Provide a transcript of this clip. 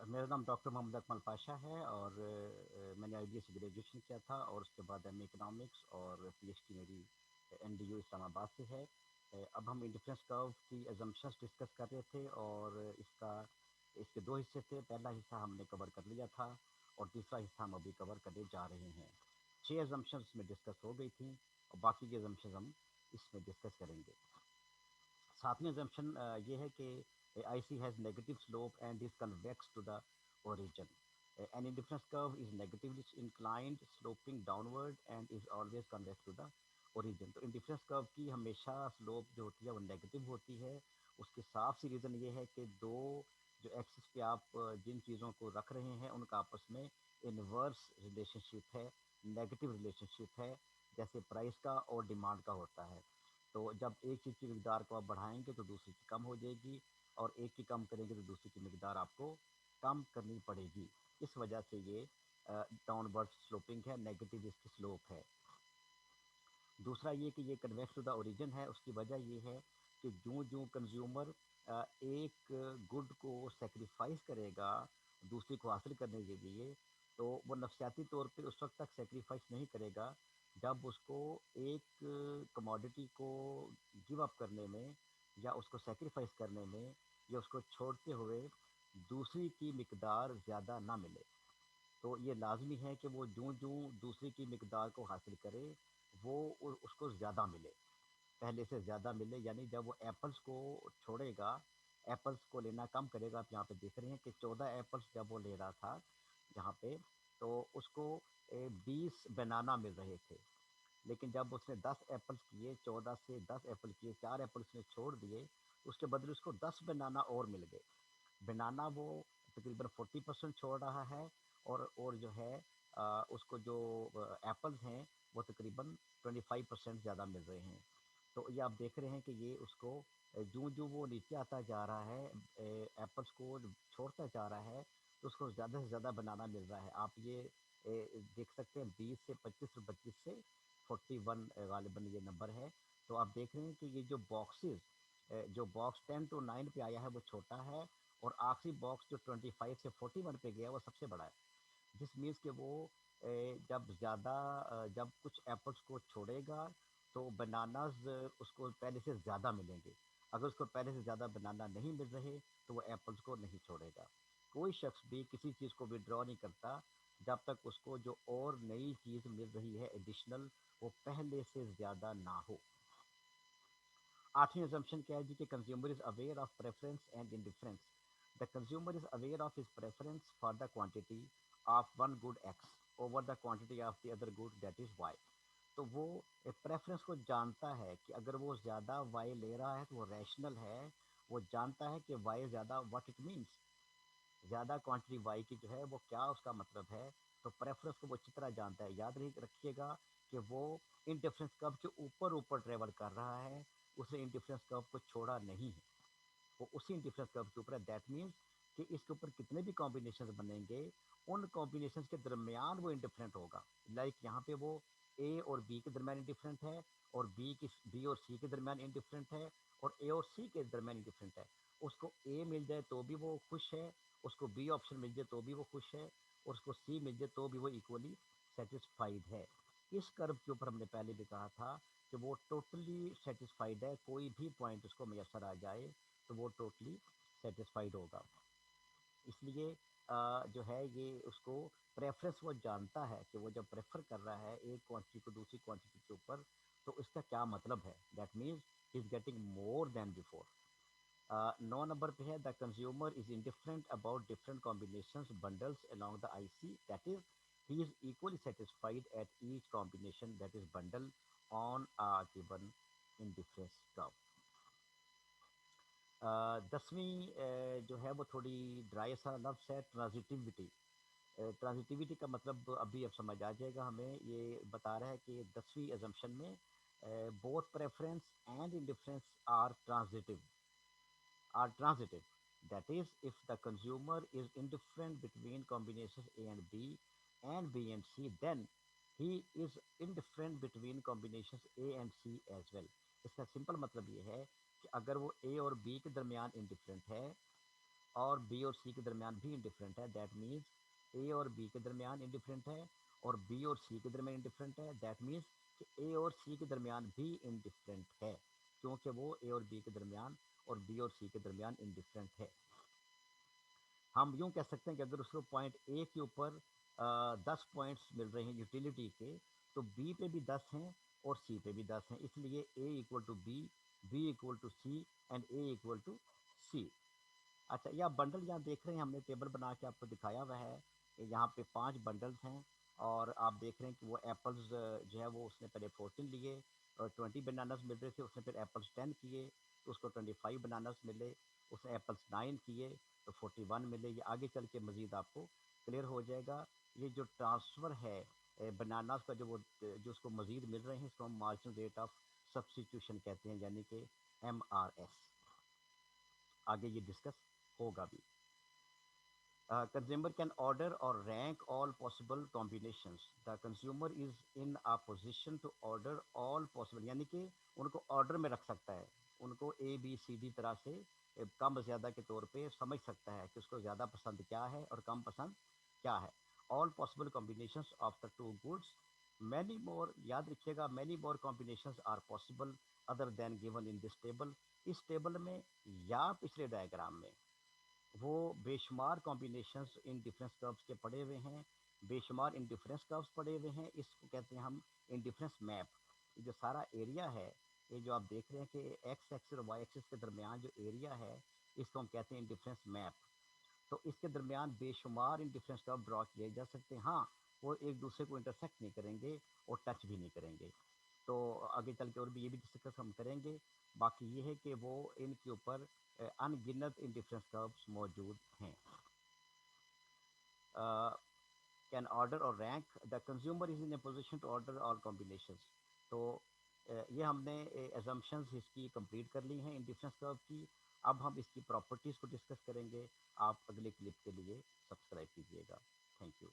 میरा नाम डॉक्टर मोहम्मद अकमल पाशा है और मैंने आईबीए से ग्रेजुएशन किया था और उसके बाद एम इकोनॉमिक्स और पीएचडी मेरी एनडीयू इस्लामाबाद से है। अब हम इंडिफरेंस कर्व की एजम्पशंस डिस्कस कर रहे थे और इसके दो हिस्से थे। पहला हिस्सा हमने कवर कर लिया था और दूसरा हिस्सा हम अभी कवर करने जा रहे हैं। 6 एजम्पशंस में डिस्कस हो गई थी और बाकी की एजम्पशंस हम इसमें डिस्कस करेंगे। सातवीं assumption ये है कि IC has negative slope and is convex to the origin. An indifference curve is negatively inclined, sloping downward and is always convex to the origin. तो इंडिफरेंस कर्व की हमेशा स्लोप जो होती है वो नेगेटिव होती है। उसके साफ सी रीज़न ये है कि दो जो एक्सिस पे आप जिन चीज़ों को रख रहे हैं उनका आपस में इनवर्स रिलेशनशिप है, नेगेटिव रिलेशनशिप है, जैसे प्राइस का और डिमांड का होता है। तो जब एक चीज़ की मकदार को आप बढ़ाएंगे तो दूसरी की कम हो जाएगी और एक की कम करेंगे तो दूसरी की मकदार आपको कम करनी पड़ेगी। इस वजह से ये डाउनवर्ड स्लोपिंग है, नेगेटिव इसकी स्लोप है। दूसरा ये कि ये कन्वेक्स टू द ओरिजिन है। उसकी वजह ये है कि जो जो कंज्यूमर एक गुड को सेक्रीफाइस करेगा दूसरी को हासिल करने के लिए, तो वो नफसियाती तौर पे उस वक्त तक सेक्रीफाइस नहीं करेगा जब उसको एक कमोडिटी को गिव अप करने में या उसको सेक्रीफाइस करने में या उसको छोड़ते हुए दूसरी की मकदार ज़्यादा ना मिले। तो ये लाजमी है कि वो जो जो दूसरी की मकदार को हासिल करे वो उसको ज़्यादा मिले, पहले से ज़्यादा मिले। यानी जब वो एप्पल्स को छोड़ेगा, एप्पल्स को लेना कम करेगा। आप यहाँ पे देख रहे हैं कि 14 एप्पल्स जब वो ले रहा था यहाँ पे, तो उसको 20 बनाना मिल रहे थे। लेकिन जब उसने 10 एप्पल्स किए, 14 से 10 एप्पल किए, 4 एप्पल उसने छोड़ दिए, तो उसके बदले उसको 10 बनाना और मिल गए। बनाना वो तकरीबन 40% छोड़ रहा है और जो है उसको जो एप्पल्स हैं वो तकरीबन 25% ज़्यादा मिल रहे हैं। तो ये आप देख रहे हैं कि ये उसको जो जो वो नीचे आता जा रहा है, एप्पल्स को छोड़ता जा रहा है, तो उसको ज़्यादा से ज़्यादा बनाना मिल रहा है। आप ये देख सकते हैं 20 से 25 और 25 से 41 गालिबन ये नंबर है। तो आप देख रहे हैं कि ये जो बॉक्सेस, जो बॉक्स 10 to 9 पे आया है वो छोटा है और आखिरी बॉक्स जो 25 से 41 पे गया वो सबसे बड़ा है। जिस मीन्स कि वो जब कुछ एप्पल्स को छोड़ेगा तो बनानाज उसको पहले से ज़्यादा मिलेंगे। अगर उसको पहले से ज़्यादा बनाना नहीं मिल रहे तो वो एप्पल्स को नहीं छोड़ेगा। कोई शख्स भी किसी चीज़ को विड्रॉ नहीं करता जब तक उसको जो और नई चीज़ मिल रही है एडिशनल, वो पहले से ज़्यादा ना हो। आठवीं assumption क्या है जी कि consumer is aware of preference and indifference. The consumer is aware of his preference for the quantity of one good X over the quantity of the other good that is Y. तो वो preference को जानता है कि अगर वो ज़्यादा Y ले रहा है तो वो रैशनल है। वो जानता है कि वाई ज़्यादा व्हाट इट मीन्स, ज़्यादा क्वांटिटी वाई की जो है वो क्या उसका मतलब है। तो प्रेफरेंस को वो अच्छी तरह जानता है। याद रखिएगा कि वो इंडिफरेंस कर्व के ऊपर ऊपर ट्रेवल कर रहा है, उसने इंडिफरेंस कर्व को छोड़ा नहीं है, वो उसी इंडिफरेंस कर्व के ऊपर है। दैट मीन्स कि इसके ऊपर कितने भी कॉम्बिनेशन बनेंगे उन कॉम्बिनेशन के दरमियान वो इंडिफरेंट होगा। लाइक यहाँ पे वो ए और बी के दरमियान इंडिफरेंट है और बी और सी के दरमियान इंडिफरेंट है और ए और सी के दरमियान इंडिफरेंट है। उसको ए मिल जाए तो भी वो खुश है, उसको बी ऑप्शन मिल जाए तो भी वो खुश है और उसको सी मिल जाए तो भी वो इक्वली सेटिस्फाइड है। इस कर्व के ऊपर हमने पहले भी कहा था कि वो टोटली सेटिस्फाइड है। कोई भी पॉइंट उसको मैसर आ जाए तो वो टोटली सेटिस्फाइड होगा। इसलिए जो है ये उसको प्रेफरेंस वो जानता है कि वो जब प्रेफर कर रहा है एक क्वांटिटी को दूसरी क्वांटिटी के ऊपर तो इसका क्या मतलब है। That means he is getting more than before. 9 number पे है the consumer is indifferent about different combinations bundles along the IC, that is he is equally satisfied at each combination that is bundle on a given indifference curve. 10वीं जो है वो थोड़ी dry सा लफ्ज़ है, ट्रांजिटिविटी। ट्रांजिटिविटी का मतलब अभी अब समझ आ जाएगा हमें। ये बता रहा है कि 10वीं एजम्पशन में both preference and indifference are transitive. That is, if the consumer is indifferent between combinations A and B and C, then he is indifferent between combinations A and C as well. इसका simple मतलब ये है कि अगर वो ए और B के दरमियान इंडिफरेंट है اور بی اور سی کے درمیان بھی انڈیفرنٹ ہے، دیٹ مینس اے اور بی کے درمیان انڈیفرنٹ ہے، اور بی اور سی کے درمیان انڈیفرنٹ ہے، دیٹ مینس کہ اے اور سی کے درمیان بھی انڈیفرنٹ ہے، کیونکہ وہ اے اور بی کے درمیان اور بی اور سی کے درمیان انڈیفرنٹ ہے۔ ہم یوں کہہ سکتے ہیں کہ اگر اس کو پوائنٹ اے کے اوپر 10 پوائنٹس مل رہے ہیں یوٹیلیٹی کے، تو بی پہ بھی 10 ہیں اور سی پہ بھی 10 ہیں، اس لیے A equal to B, B equal to C and A equal to C. اچھا، یہ آپ بنڈل یہاں دیکھ رہے ہیں، ہم نے ٹیبل بنا کے آپ کو دکھایا ہوا ہے کہ یہاں پہ 5 بنڈلز ہیں، اور آپ دیکھ رہے ہیں کہ وہ ایپلز جو ہے وہ اس نے پہلے 14 لیے اور 20 بناناز مل رہے تھے، اس نے پھر ایپلز 10 کیے تو اس کو 25 بناناز ملے، اس نے ایپلز 9 کیے تو 41 ملے۔ یہ آگے چل کے مزید آپ کو کلیئر ہو جائے گا۔ یہ جو ٹرانسفر ہے بناناز کا، جو اس کو مزید مل رہے ہیں، اس کو ہم مارجن ریٹ آف سبسٹیٹیوشن کہتے ہیں، یعنی کہ MRS۔ آگے یہ ڈسکس ہوگا بھی۔ Consumer can order or rank all possible combinations. The consumer is in a position to order all possible، یعنی کہ ان کو آرڈر میں رکھ سکتا ہے، ان کو اے بی سی ڈی طرح سے کم زیادہ کے طور پہ سمجھ سکتا ہے کہ اس کو زیادہ پسند کیا ہے اور کم پسند کیا ہے۔ All possible combinations of the two goods. Many more، یاد رکھیے گا، many more combinations are possible other than given in this table۔ اس ٹیبل میں یا پچھلے ڈائیگرام میں وہ بے شمار کمبینیشنز ان ڈفرینس کروز کے پڑے ہوئے ہیں، بے شمار ان ڈفرینس کروز پڑے ہوئے ہیں، اس کو کہتے ہیں ہم انڈیفرنس میپ۔ جو سارا ایریا ہے، یہ جو آپ دیکھ رہے ہیں کہ ایکس ایکسس اور وائی ایکسس کے درمیان جو ایریا ہے، اس کو ہم کہتے ہیں انڈیفرنس میپ۔ تو اس کے درمیان بے شمار انڈیفرنس کرو ڈرا کیے جا سکتے ہیں، ہاں وہ ایک دوسرے کو انٹرسیکٹ نہیں کریں گے اور ٹچ بھی نہیں کریں گے۔ تو آگے چل کے اور بھی یہ بھی ڈسکس ہم کریں گے۔ باقی یہ ہے کہ وہ ان کے اوپر ان گنت انڈیفرنس کروز موجود ہیں۔ کین آرڈر اور rank, the consumer is in a position to order all combinations. تو یہ ہم نے ایزمپشنز اس کی کمپلیٹ کر لی ہیں انڈیفرنس کرو کی۔ اب ہم اس کی پراپرٹیز کو ڈسکس کریں گے۔ آپ اگلے کلپ کے لیے سبسکرائب کیجیے گا۔ Thank you.